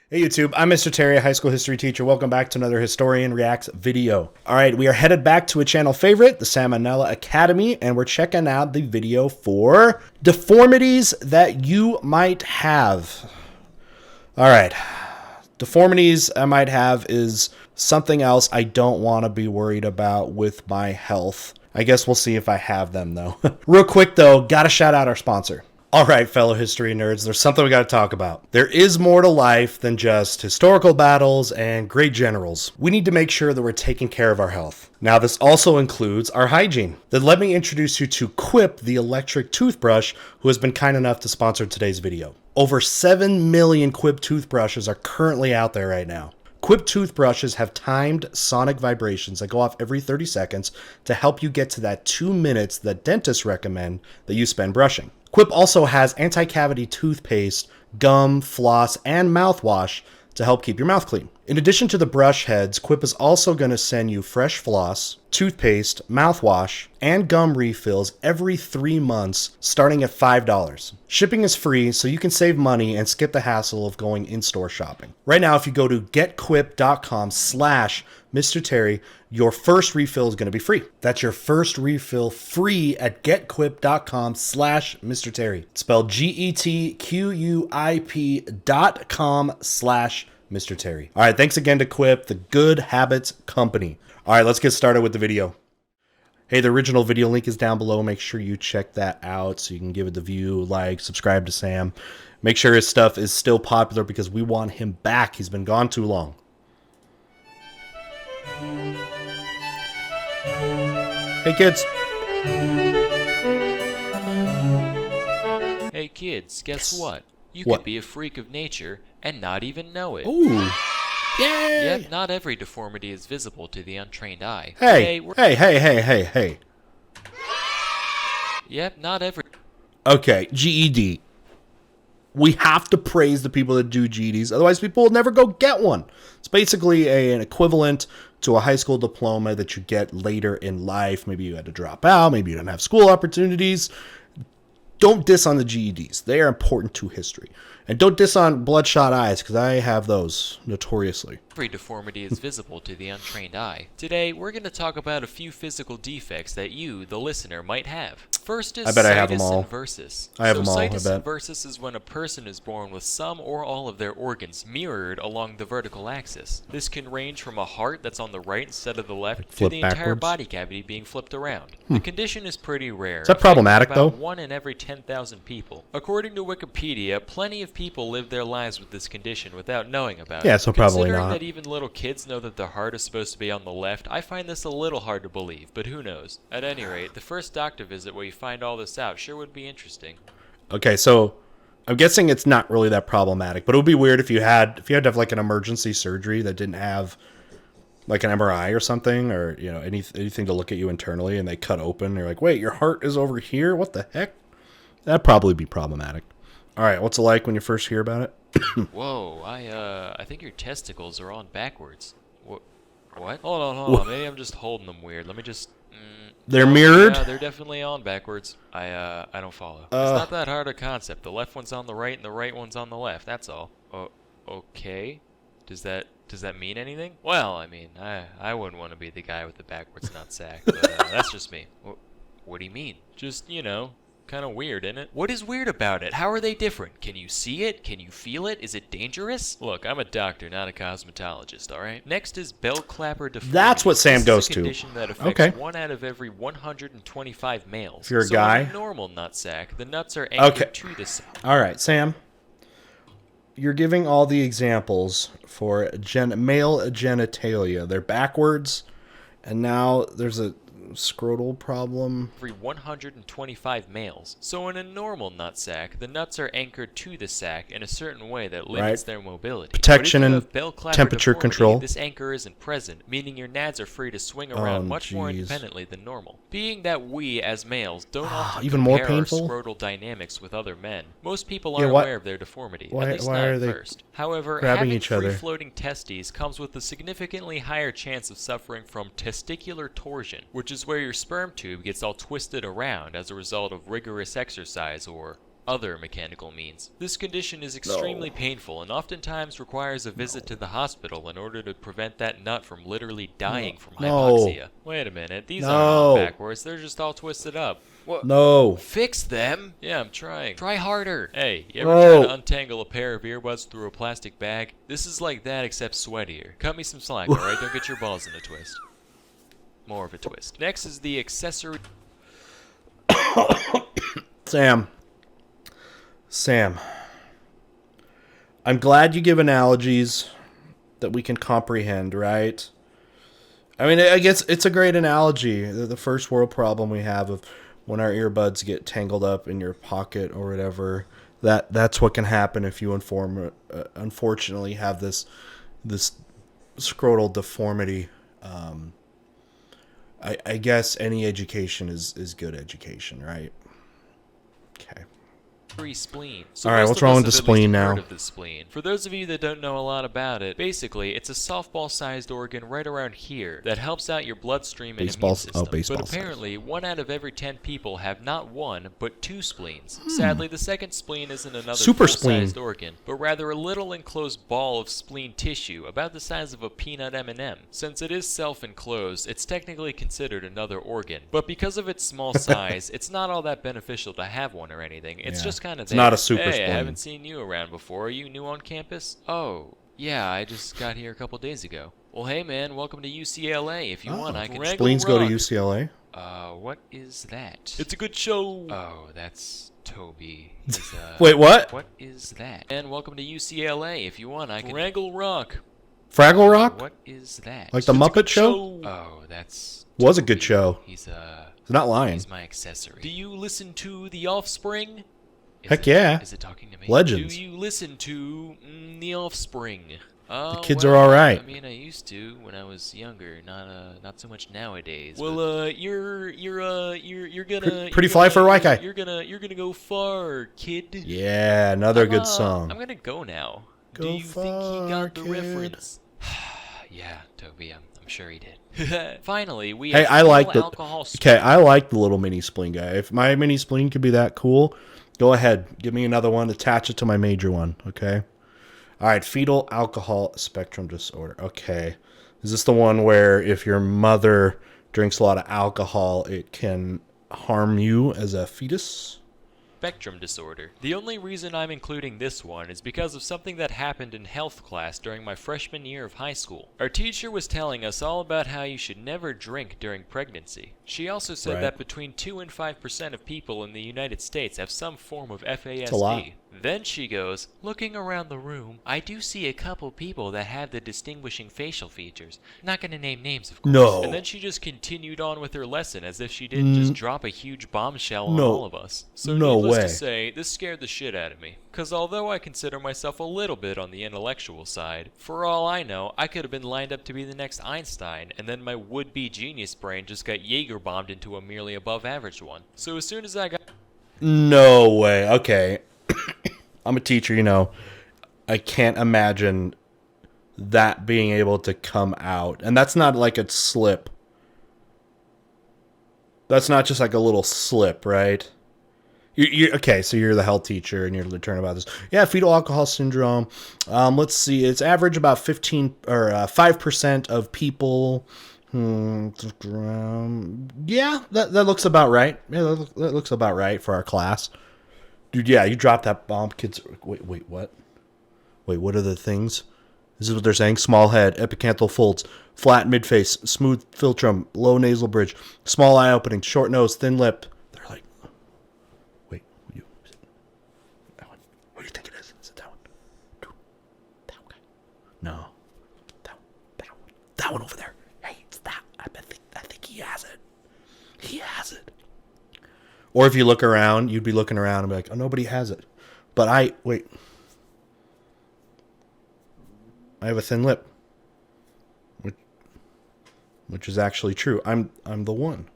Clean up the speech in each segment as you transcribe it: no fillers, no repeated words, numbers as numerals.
Hey YouTube, I'm Mr. Terry, a high school history teacher. Welcome back to another Historian Reacts video. Alright, we are headed back to a channel favorite, the Salmonella Academy, and we're checking out the video for deformities that you might have. Alright, deformities I might have is something else I don't want to be worried about with my health. I guess we'll see if I have them though. Real quick though, gotta shout out our sponsor. Alright, fellow history nerds, there's something we gotta talk about. There is more to life than just historical battles and great generals. We need to make sure that we're taking care of our health. Now, this also includes our hygiene. Then let me introduce you to Quip, the electric toothbrush, who has been kind enough to sponsor today's video. Over 7 million Quip toothbrushes are currently out there right now. Quip toothbrushes have timed sonic vibrations that go off every 30 seconds to help you get to that 2 minutes that dentists recommend that you spend brushing. Quip also has anti-cavity toothpaste, gum, floss, and mouthwash to help keep your mouth clean. In addition to the brush heads, Quip is also going to send you fresh floss, toothpaste, mouthwash, and gum refills every 3 months, starting at $5. Shipping is free, so you can save money and skip the hassle of going in-store shopping. Right now, if you go to getquip.com/Mr. Terry, your first refill is going to be free. That's your first refill free at getquip.com/Mr. Terry. It's spelled getquip.com/Mr. Terry. All right, thanks again to Quip, the Good Habits Company. All right, let's get started with the video. Hey, the original video link is down below. Make sure you check that out so you can give it the view, like, subscribe to Sam. Make sure his stuff is still popular because we want him back. He's been gone too long. Hey, kids. Hey kids, guess what? You What? could be a freak of nature and not even know it. Ooh. Yay! Yet, not every deformity is visible to the untrained eye. Hey, Today, hey. Yep, not every... Okay, GED. We have to praise the people that do GEDs, otherwise people will never go get one. It's basically an equivalent to a high school diploma that you get later in life. Maybe you had to drop out, maybe you didn't have school opportunities. Don't diss on the GEDs. They are important to history. And don't diss on bloodshot eyes, because I have those, notoriously. Every deformity is visible to the untrained eye. Today, we're going to talk about a few physical defects that you, the listener, might have. First is I bet I have them situs all. inversus. I have them all, I Situs bet. inversus is when a person is born with some or all of their organs mirrored along the vertical axis. This can range from a heart that's on the right instead of the left to flip the entire backwards? body cavity being flipped around. The condition is pretty rare. Is that problematic, affecting though? about 1 in every 10,000 people. According to Wikipedia, plenty of people live their lives with this condition without knowing about it. Yeah, so probably Considering not. that even little kids know that their heart is supposed to be on the left, I find this a little hard to believe, but who knows. At any rate, the first doctor visit where you find all this out sure would be interesting. Okay, so I'm guessing it's not really that problematic, but it would be weird if you had to have like an emergency surgery that didn't have like an MRI or something, or anything to look at you internally, and they cut open. They're like, wait, your heart is over here. What the heck? That'd probably be problematic. All right, what's it like when you first hear about it? Whoa, I think your testicles are on backwards. What? Hold on. Maybe I'm just holding them weird. Let me just... They're mirrored? Yeah, they're definitely on backwards. I don't follow. It's not that hard a concept. The left one's on the right and the right one's on the left. That's all. Okay. Does that mean anything? Well, I mean, I wouldn't want to be the guy with the backwards nutsack, but that's just me. What do you mean? Just, kind of weird, isn't it? What is weird about it? How are they different? Can you see it? Can you feel it? Is it dangerous? Look, I'm a doctor, not a cosmetologist, alright? Next is bell clapper deformity. That's what Sam goes This is a to. condition that affects 1 out of every 125 males. If you're a So guy? in a normal nutsack, the nuts are anchored to the sack. All right, Sam. You're giving all the examples for male genitalia. They're backwards, and now there's a scrotal problem. Every 125 males. So in a normal nutsack, the nuts are anchored to the sack in a certain way that limits their mobility. Protection But if you and have bell clapper temperature deformity, control. This anchor isn't present, meaning your nads are free to swing around much more geez. independently than normal. Being that we, as males, don't often Even more compare painful? our scrotal dynamics with other men, most people Yeah, aren't why- aware of their deformity, why- at least why not are at they first. However, grabbing having each other? free-floating testes comes with a significantly higher chance of suffering from testicular torsion, which is where your sperm tube gets all twisted around as a result of rigorous exercise or other mechanical means. This condition is extremely painful and oftentimes requires a visit to the hospital in order to prevent that nut from literally dying from hypoxia. Wait a minute, these aren't all backwards, they're just all twisted up. What? No. Fix them? Yeah, I'm trying. Try harder. Hey, you ever try to untangle a pair of earbuds through a plastic bag? This is like that except sweatier. Cut me some slack, alright? Don't get your balls in a twist. More of a twist. Next is the accessory. Sam. I'm glad you give analogies that we can comprehend, right? I mean, I guess it's a great analogy. The first world problem we have of when our earbuds get tangled up in your pocket or whatever, that's what can happen if you unfortunately have this scrotal deformity. I guess any education is good education, right? Okay. Spleen. So all right, what's wrong with the spleen now? Of the spleen. For those of you that don't know a lot about it, basically it's a softball-sized organ right around here that helps out your bloodstream and immune system. But apparently, 1 out of every 10 people have not 1, but 2 spleens. Sadly, the second spleen isn't another full-sized organ, but rather a little enclosed ball of spleen tissue about the size of a peanut M&M. Since it is self-enclosed, it's technically considered another organ. But because of its small size, it's not all that beneficial to have one or anything. It's just kind of it's not a super spleen. I haven't seen you around before. Are you new on campus? Oh, yeah, I just got here a couple days ago. Well, hey, man, welcome to UCLA. If you want, I can spleens go to UCLA? What is that? It's a good show. Oh, that's Toby. Wait, what? What is that? And welcome to UCLA. If you want, I can Fraggle Rock. Fraggle Rock? What is that? Like the Muppet Show? Oh, that's Toby. Was a good show. He's not lying. He's my accessory. Do you listen to The Offspring? Heck yeah. Is it talking to me? Legends. Do you listen to The Offspring? The kids are all right. I mean, I used to when I was younger, not so much nowadays. Well, you're gonna pretty fly for a white guy. You're gonna go far, kid. Yeah, another good song. I'm gonna go now. Go Do you far, think he got the kid. reference? Yeah, Toby, I'm sure he did. Finally, we hey, have I like the alcohol. Okay, I like the little mini spleen guy. If my mini spleen could be that cool, go ahead, give me another one. Attach it to my major one. Okay. All right, fetal alcohol spectrum disorder. Okay, is this the one where if your mother drinks a lot of alcohol, it can harm you as a fetus? Spectrum disorder. The only reason I'm including this one is because of something that happened in health class during my freshman year of high school. Our teacher was telling us all about how you should never drink during pregnancy. She also said that between 2 and 5% of people in the United States have some form of FASD. That's a lot. Then she goes, looking around the room, I do see a couple people that have the distinguishing facial features. Not gonna name names, of course. No. And then she just continued on with her lesson as if she didn't just drop a huge bombshell on all of us. So needless to say, this scared the shit out of me. Cause although I consider myself a little bit on the intellectual side, for all I know, I could have been lined up to be the next Einstein, and then my would-be genius brain just got Jaeger bombed into a merely above average one. So as soon as I got... No way. Okay. I'm a teacher, you know. I can't imagine that being able to come out. And that's not like a slip. That's not just like a little slip, right? Okay, so you're the health teacher and you're learning about this. Yeah, fetal alcohol syndrome. Let's see. It's average about 5% of people. Yeah, that looks about right. Yeah, that looks about right for our class. Dude, yeah, you dropped that bomb, kids. Wait, what? Wait, what are the things? This is what they're saying. Small head, epicanthal folds, flat midface, smooth philtrum, low nasal bridge, small eye opening, short nose, thin lip. They're like, wait, that one. What do you think it is? Is it that one? That one. No. That one over there. Hey, it's that. I think he has it. He has it. Or if you look around, you'd be looking around and be like, oh, nobody has it. But I have a thin lip. Which is actually true. I'm the one.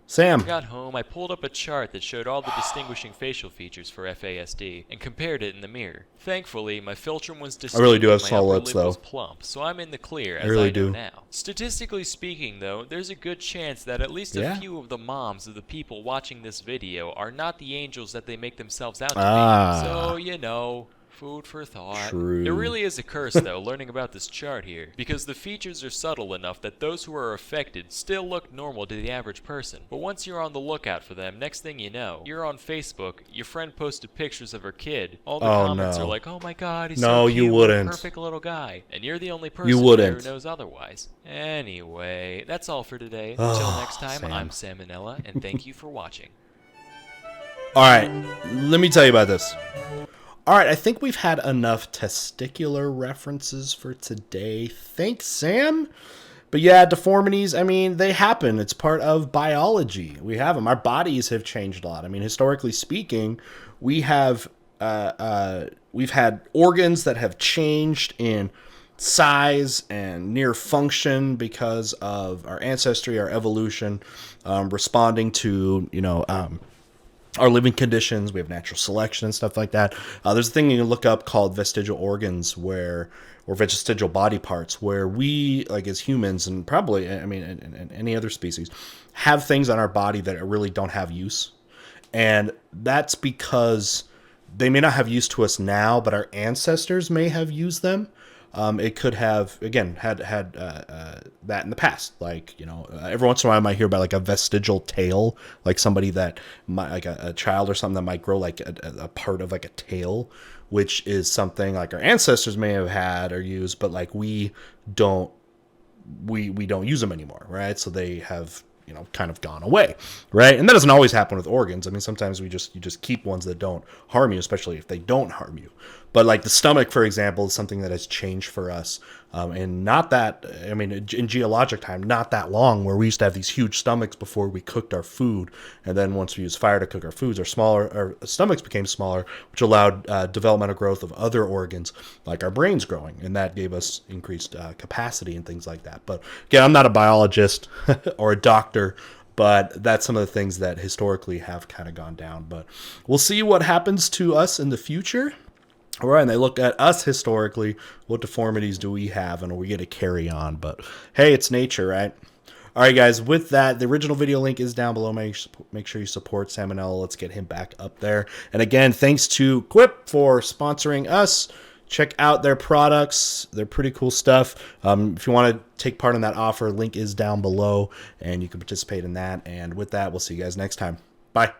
Sam. I got home, I pulled up a chart that showed all the distinguishing facial features for FASD and compared it in the mirror. Thankfully, my philtrum was I really distinct do have and my small upper lips, lip was though. plump, so I'm in the clear, I as really I know do. now. Statistically speaking, though, there's a good chance that at least a Yeah? few of the moms of the people watching this video are not the angels that they make themselves out to be. Ah. So, you know, food for thought. True. It really is a curse, though, learning about this chart here, because the features are subtle enough that those who are affected still look normal to the average person. But once you're on the lookout for them, next thing you know, you're on Facebook, your friend posted pictures of her kid, all the comments are like, oh my god, he's so cute, you what a wouldn't. perfect little guy, and you're the only person there wouldn't. who knows otherwise. Anyway, that's all for today. Until next time, Sam. I'm Salmonella, and thank you for watching. Alright, let me tell you about this. Alright, I think we've had enough testicular references for today. Thanks, Sam. But yeah, deformities, I mean, they happen. It's part of biology. We have them. Our bodies have changed a lot. I mean, historically speaking, we've had organs that have changed in size and near function because of our ancestry, our evolution, responding to, our living conditions. We have natural selection and stuff like that. There's a thing you can look up called vestigial organs or vestigial body parts, where we, like as humans, and probably, and any other species, have things on our body that really don't have use. And that's because they may not have use to us now, but our ancestors may have used them. It could have, again, had that in the past. Like, every once in a while I might hear about like a vestigial tail, like somebody that might, like a child or something that might grow like a part of like a tail, which is something like our ancestors may have had or used, but like we don't use them anymore, right? So they have, kind of gone away, right? And that doesn't always happen with organs. I mean, sometimes you just keep ones that don't harm you, especially if they don't harm you. But like the stomach, for example, is something that has changed for us. And not that, in geologic time, not that long, where we used to have these huge stomachs before we cooked our food. And then once we used fire to cook our foods, our stomachs became smaller, which allowed developmental growth of other organs, like our brains growing. And that gave us increased capacity and things like that. But again, I'm not a biologist or a doctor, but that's some of the things that historically have kind of gone down. But we'll see what happens to us in the future. All right, and they look at us historically. What deformities do we have, and are we going to carry on? But hey, it's nature, right? All right, guys, with that, the original video link is down below. Make sure you support Salmonella. Let's get him back up there. And again, thanks to Quip for sponsoring us. Check out their products. They're pretty cool stuff. If you want to take part in that offer, link is down below, and you can participate in that. And with that, we'll see you guys next time. Bye.